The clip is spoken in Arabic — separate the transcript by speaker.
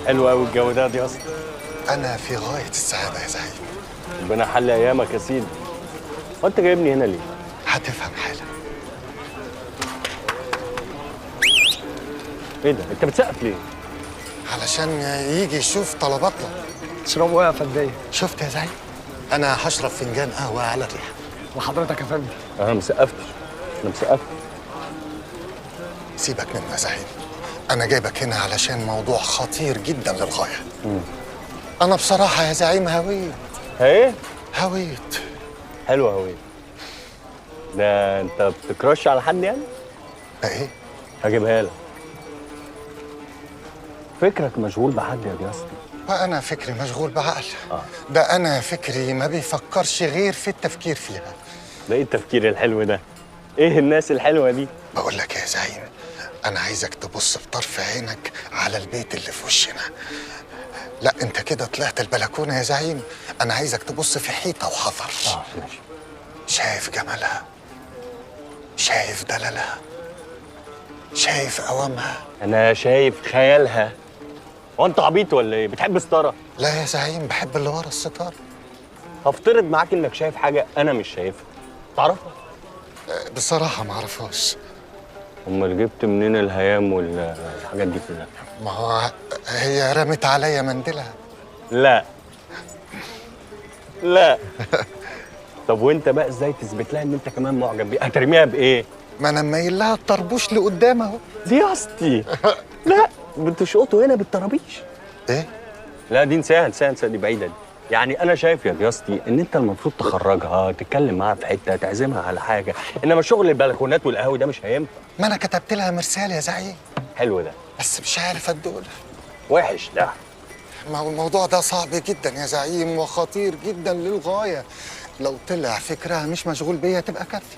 Speaker 1: حلو قوي الجو ده يا اسطى.
Speaker 2: انا في غايه السعاده يا زعيم.
Speaker 1: ربنا يحلي ايامك يا سيدي. هو انت جايبني هنا ليه؟
Speaker 2: هتفهم حالا.
Speaker 1: ايه ده؟ انت بتسقف ليه؟
Speaker 2: علشان يجي يشوف طلباتنا.
Speaker 3: تشربوا ايه يا فندية؟
Speaker 2: شفت يا زعيم؟ انا هشرب فنجان قهوه على الريحه.
Speaker 3: وحضرتك يا فندم؟
Speaker 1: انا مسقفتش. انا مسقفت.
Speaker 2: سيبك منه يا زعيم. انا جايبك هنا علشان موضوع خطير جدا للغايه. انا بصراحه يا زعيم هويت.
Speaker 1: ايه؟
Speaker 2: هويت.
Speaker 1: حلو قوي. ده انت بتكرش على حد يعني؟
Speaker 2: ده ايه؟
Speaker 1: هجيبها لك. فكرك مشغول بحد يا جاستي.
Speaker 2: وانا فكري مشغول بعقل. ده انا فكري ما بيفكرش غير في التفكير فيها.
Speaker 1: ده ايه التفكير الحلو ده؟ ايه الناس الحلوه دي؟
Speaker 2: بقول لك يا زعيم، انا عايزك تبص بطرف عينك على البيت اللي في وشنا. لا انت كده طلعت البلكونه يا زعيم. انا عايزك تبص في حيطه وحفر.
Speaker 1: ماشي.
Speaker 2: شايف جمالها؟ شايف دلالها؟ شايف قوامها؟
Speaker 1: انا شايف خيالها. هو انت عبيط ولا ايه؟ بتحب ستاره؟
Speaker 2: لا يا زعيم، بحب اللي ورا الستار.
Speaker 1: هفترض معاك انك شايف حاجه انا مش شايفها. تعرفها؟
Speaker 2: بصراحه ما اعرفهاش.
Speaker 1: امال جبت منين الهيام والحاجات دي كلها؟
Speaker 2: ما هو هي رمت عليا منديلها.
Speaker 1: لا لا. طب وانت بقى ازاي تثبت لها ان انت كمان معجب بيها؟ هترميها بايه؟
Speaker 2: ما انا مايل لها الطربوش لقدام اهو.
Speaker 1: دي يا اسطى. لا بتشقطه هنا بالطرابيش.
Speaker 2: ايه؟
Speaker 1: لا دي انساها دي بعيده دي. يعني انا شايف يا دياستي ان انت المفروض تخرجها، تتكلم معاها في حته، تعزمها على حاجه، انما شغل البلكونات والقهوه ده مش هينفع.
Speaker 2: ما انا كتبت لها مرسال يا زعيم.
Speaker 1: حلو ده.
Speaker 2: بس مش عارف ادولها.
Speaker 1: وحش ده.
Speaker 2: ما هو الموضوع ده صعب جدا يا زعيم وخطير جدا للغايه. لو طلع فكرها مش مشغول بيا تبقى كارثه.